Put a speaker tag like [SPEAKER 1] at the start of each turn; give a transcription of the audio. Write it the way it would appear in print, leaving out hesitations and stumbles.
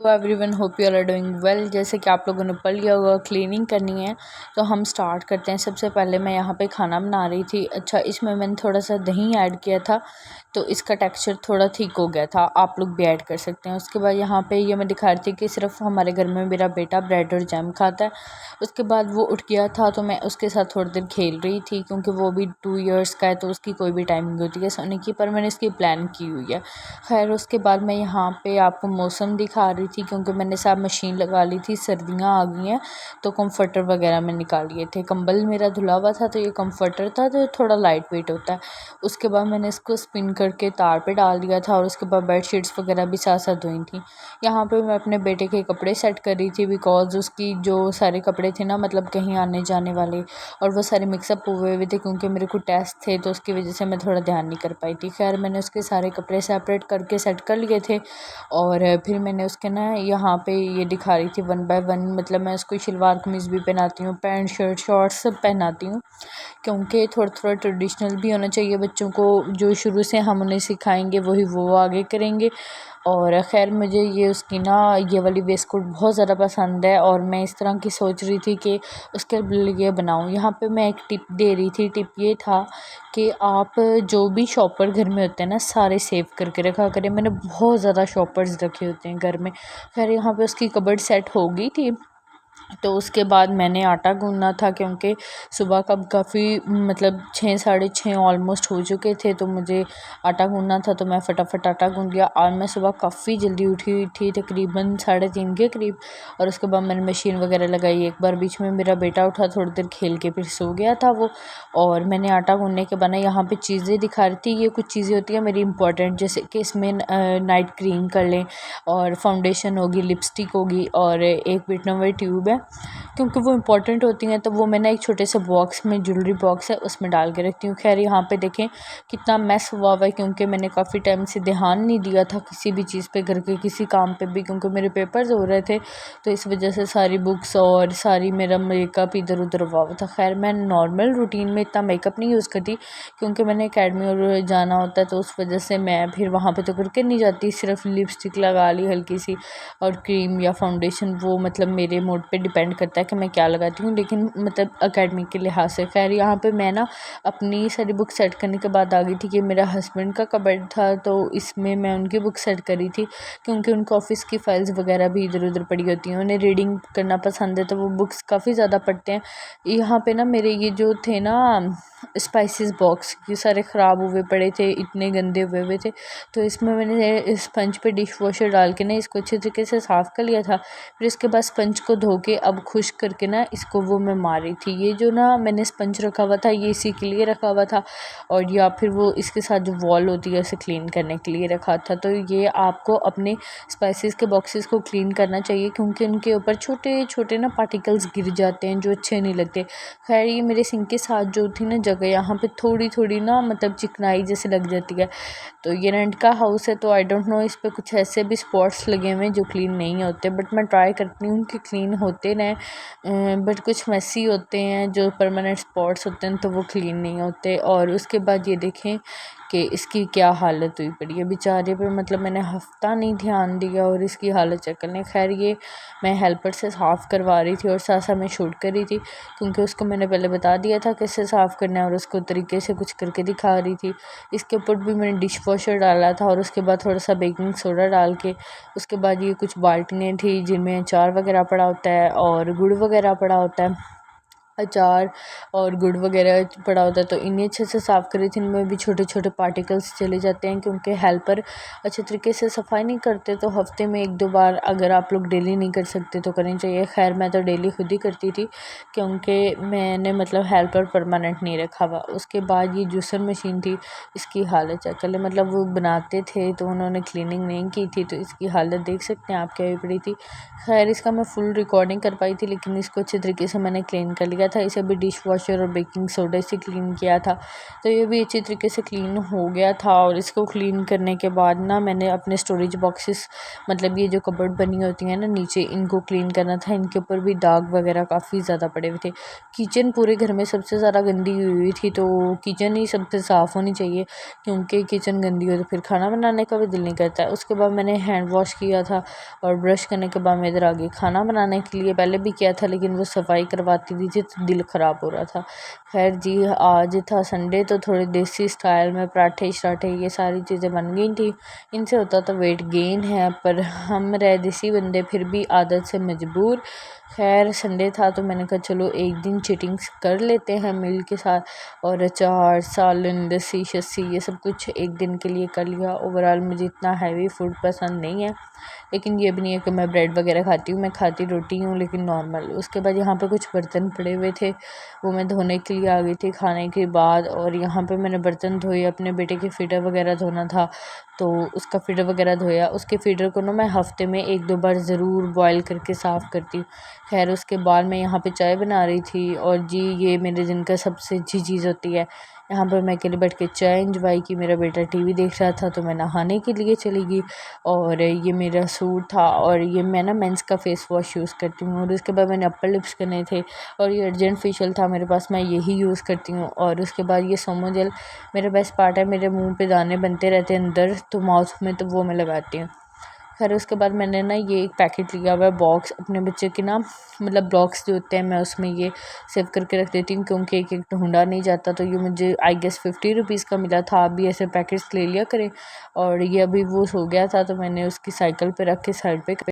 [SPEAKER 1] तो everyone hope you are doing well. जैसे कि आप लोगों ने पढ़ लिया होगा, क्लीनिंग करनी है तो हम स्टार्ट करते हैं। सबसे पहले मैं यहाँ पे खाना बना रही थी। अच्छा, इसमें मैंने थोड़ा सा दही ऐड किया था तो इसका टेक्सचर थोड़ा ठीक हो गया था, आप लोग भी ऐड कर सकते हैं। उसके बाद यहाँ पे ये मैं दिखा रही थी कि सिर्फ हमारे घर में मेरा बेटा ब्रेड और जैम खाता है। उसके बाद वो उठ गया था तो मैं उसके साथ थोड़ी देर खेल रही थी, क्योंकि वो भी 2 इयर्स का है तो उसकी कोई भी टाइमिंग होती है सोने की, पर मैंने इसकी प्लान की हुई है। खैर, उसके बाद मैं यहाँ पे आपको मौसम दिखा रही थी, क्योंकि मैंने साहब मशीन लगा ली थी, सर्दियाँ आ गई हैं तो कंफर्टर वगैरह में निकाल लिए थे। कंबल मेरा धुला हुआ था तो ये कंफर्टर था जो थोड़ा लाइट वेट होता है। उसके बाद मैंने इसको स्पिन करके तार पे डाल दिया था और उसके बाद बेड शीट्स वगैरह भी साथ साथ धोई थी। यहाँ पे मैं अपने बेटे के कपड़े सेट कर रही थी, बिकॉज उसकी जो सारे कपड़े थे ना, मतलब कहीं आने जाने वाले, और वो सारे मिक्सअप हुए हुए थे क्योंकि मेरे को टेस्ट थे तो उसकी वजह से मैं थोड़ा ध्यान नहीं कर पाई थी। खैर, मैंने उसके सारे कपड़े सेपरेट करके सेट कर लिए थे और फिर मैंने उसके ना यहाँ पे ये दिखा रही थी 1 बाय 1, मतलब मैं उसको शलवार कमीज़ भी पहनाती हूँ, पैंट शर्ट शॉर्ट्स सब पहनाती हूँ, क्योंकि थोड़ा थोड़ा ट्रेडिशनल भी होना चाहिए बच्चों को। जो शुरू से हम उन्हें सिखाएंगे वही वो आगे करेंगे। और ख़ैर, मुझे ये उसकी ना ये वाली वेस्ट कोट बहुत ज़्यादा पसंद है और मैं इस तरह की सोच रही थी कि उसके लिए बनाऊँ। यहाँ पे मैं एक टिप दे रही थी। टिप ये था कि आप जो भी शॉपर घर में होते हैं ना, सारे सेव करके रखा करें। मैंने बहुत ज़्यादा शॉपर्स रखे होते हैं घर में। खैर, यहाँ पे उसकी कबर्ड सेट हो गई थी तो उसके बाद मैंने आटा गूँधना था, क्योंकि सुबह का काफ़ी मतलब 6 साढ़े 6 ऑलमोस्ट हो चुके थे तो मुझे आटा गूँधना था, तो मैं फटाफट आटा गूँध लिया। और मैं सुबह काफ़ी जल्दी उठी हुई थी, तकरीबन 3:30 के करीब, और उसके बाद मैंने मशीन वगैरह लगाई। एक बार बीच में मेरा बेटा उठा, थोड़ी देर खेल के फिर सो गया था वो। और मैंने आटा गूँधने के बाद यहाँ पे चीज़ें दिखा रही थी। ये कुछ चीज़ें होती हैं मेरी इंपॉर्टेंट, जैसे कि इसमें नाइट क्रीम कर लें और फाउंडेशन होगी, लिपस्टिक होगी और एक विटनोवर ट्यूब है, क्योंकि वो इंपॉर्टेंट होती हैं। तो वो मैं ना एक छोटे से बॉक्स में, ज्वेलरी बॉक्स है, उसमें डाल के रखती हूँ। खैर, यहाँ पे देखें कितना मैस हुआ हुआ है, क्योंकि मैंने काफ़ी टाइम से ध्यान नहीं दिया था किसी भी चीज़ पे, घर के किसी काम पे भी, क्योंकि मेरे पेपर्स हो रहे थे तो इस वजह से सारी बुक्स और सारी मेरा मेकअप इधर उधर हुआ हुआ था। खैर, मैं नॉर्मल रूटीन में इतना मेकअप नहीं यूज़ करती, क्योंकि मैंने अकेडमी और जाना होता है तो उस वजह से मैं फिर वहाँ पे तो करके नहीं जाती। सिर्फ लिपस्टिक लगा ली हल्की सी और क्रीम या फाउंडेशन, वो मतलब मेरे मूड पे डिपेंड करता है कि मैं क्या लगाती हूँ, लेकिन मतलब एकेडमी के लिहाज से। खैर, यहाँ पे मैं ना अपनी सारी बुक सेट करने के बाद आ गई थी कि मेरा हस्बैंड का कबर्ड था तो इसमें मैं उनकी बुक सेट करी थी, क्योंकि उनको ऑफिस की फाइल्स वगैरह भी इधर उधर पड़ी होती हैं। उन्हें रीडिंग करना पसंद है तो वो बुक्स काफ़ी ज़्यादा पढ़ते हैं। यहाँ पे ना मेरे ये जो थे ना स्पाइसेस बॉक्स, ये सारे ख़राब हुए पड़े थे, इतने गंदे हुए हुए थे, तो इसमें मैंने स्पंज पे डिश वॉशर डाल के ना इसको अच्छे तरीके से साफ़ कर लिया था। फिर इसके बाद स्पंज को धो के अब खुश करके ना इसको वो मैं मार रही थी। ये जो ना मैंने स्पंज रखा हुआ था ये इसी के लिए रखा हुआ था, और या फिर वो इसके साथ जो वॉल होती है उसे क्लीन करने के लिए रखा था। तो ये आपको अपने स्पाइसेस के बॉक्सेस को क्लीन करना चाहिए, क्योंकि उनके ऊपर छोटे छोटे ना पार्टिकल्स गिर जाते हैं जो अच्छे नहीं लगते। खैर, ये मेरे सिंक के साथ जो थी ना जगह, यहाँ पे थोड़ी थोड़ी ना मतलब चिकनाई जैसे लग जाती है। तो ये रेंट का हाउस है तो आई डोंट नो, इस पे कुछ ऐसे भी स्पॉट्स लगे हुए हैं जो क्लीन नहीं होते, बट मैं ट्राई करती हूँ कि क्लीन होते रहें, बट कुछ मैसी होते हैं जो परमानेंट स्पॉट्स होते हैं तो वो क्लीन नहीं होते। और उसके बाद ये देखें कि इसकी क्या हालत हुई पड़ी है बेचारे पे, मतलब मैंने हफ्ता नहीं ध्यान दिया और इसकी हालत चेक करने। खैर, ये मैं हेल्पर से साफ़ करवा रही थी और साथ साथ मैं शूट कर रही थी, क्योंकि उसको मैंने पहले बता दिया था कैसे साफ़ करना है और उसको तरीके से कुछ करके दिखा रही थी। इसके ऊपर भी मैंने डिश वॉशर डाला था और उसके बाद थोड़ा सा बेकिंग सोडा डाल के, उसके बाद ये कुछ बाल्टियाँ थी जिनमें अचार वगैरह पड़ा होता है और गुड़ वगैरह पड़ा होता है, अचार और गुड़ वगैरह पड़ा होता है, तो इन्हें अच्छे से साफ़ करी थी। इनमें भी छोटे छोटे पार्टिकल्स चले जाते हैं, क्योंकि हेल्पर अच्छे तरीके से सफाई नहीं करते। तो हफ्ते में 1-2 बार, अगर आप लोग डेली नहीं कर सकते तो करनी चाहिए। खैर, मैं तो डेली खुद ही करती थी, क्योंकि मैंने मतलब हेल्पर परमानेंट नहीं रखा हुआ। उसके बाद ये जूसर मशीन थी, इसकी हालत चेक कर ले, मतलब वो बनाते थे तो उन्होंने क्लीनिंग नहीं की थी, तो इसकी हालत देख सकते हैं आप क्या हुई पड़ी थी। खैर, इसका मैं फुल रिकॉर्डिंग कर पाई थी, लेकिन इसको अच्छे तरीके से मैंने क्लीन कर लिया था, इसे भी डिश वॉशर और बेकिंग सोडा से क्लीन किया था। तो ये भी अच्छी तरीके से क्लीन हो गया था। और इसको क्लीन करने के बाद ना मैंने अपने स्टोरेज बॉक्सेस, मतलब ये जो कबर्ड बनी होती हैं ना नीचे, इनको क्लीन करना था। इनके ऊपर भी दाग वगैरह काफ़ी ज़्यादा पड़े हुए थे। किचन पूरे घर में सबसे ज़्यादा गंदी हुई थी, तो किचन ही सबसे साफ़ होनी चाहिए, क्योंकि किचन गंदी हो तो फिर खाना बनाने का भी दिल नहीं करता है। उसके बाद मैंने हैंड वॉश किया था और ब्रश करने के बाद मैं इधर आ गई खाना बनाने के लिए। पहले भी किया था लेकिन वो सफाई करवाती थी तो दिल ख़राब हो रहा था। खैर जी, आज था संडे, तो थोड़े देसी स्टाइल में पराठे शराठे ये सारी चीज़ें बन गई थी। इनसे होता तो वेट गेन है, पर हम रहे देसी बंदे, फिर भी आदत से मजबूर। खैर संडे था तो मैंने कहा चलो एक दिन चीटिंग्स कर लेते हैं मिल के साथ, और अचार सालन लस्सी शस्सी ये सब कुछ एक दिन के लिए कर लिया। ओवरऑल मुझे इतना हैवी फूड पसंद नहीं है, लेकिन ये भी नहीं है कि मैं ब्रेड वगैरह खाती हूँ, मैं खाती रोटी हूँ लेकिन नॉर्मल। उसके बाद यहाँ पे कुछ बर्तन पड़े हुए थे, वो मैं धोने के लिए आ गई थी खाने के बाद। और यहाँ पे मैंने बर्तन धोए, अपने बेटे के फीडर वगैरह धोना था तो उसका फीडर वगैरह धोया। उसके फीडर को ना मैं हफ्ते में 1-2 बार ज़रूर बॉयल करके साफ़ करती हूँ। खैर उसके बाद मैं यहाँ पे चाय बना रही थी, और जी ये मेरे दिन का सबसे अच्छी चीज़ होती है। यहाँ पर मैं अकेले बैठ के चाय इंजॉय की, मेरा बेटा टीवी देख रहा था तो मैं नहाने के लिए चली गई। और ये मेरा सूट था, और ये मैं ना मेंस का फेस वॉश यूज़ करती हूँ। और उसके बाद मैंने अपर लिप्स करने थे और ये अर्जेंट फेशियल था मेरे पास, मैं यही यूज़ करती हूँ। और उसके बाद ये सोमो जेल मेरा बेस्ट पार्ट है, मेरे मुंह पे दाने बनते रहते हैं अंदर तो माउथ में, तो वो मैं लगाती हूँ। खैर उसके बाद मैंने ना ये एक पैकेट लिया हुआ है बॉक्स अपने बच्चे के ना, मतलब ब्लॉक्स जो होते हैं मैं उसमें ये सेव करके रख देती हूँ, क्योंकि एक एक ढूंढा नहीं जाता। तो ये मुझे आई गेस 50 रुपीज़ का मिला था। आप भी ऐसे पैकेट्स ले लिया करें। और ये अभी वो सो गया था तो मैंने उसकी साइकिल पे रख के साइड पे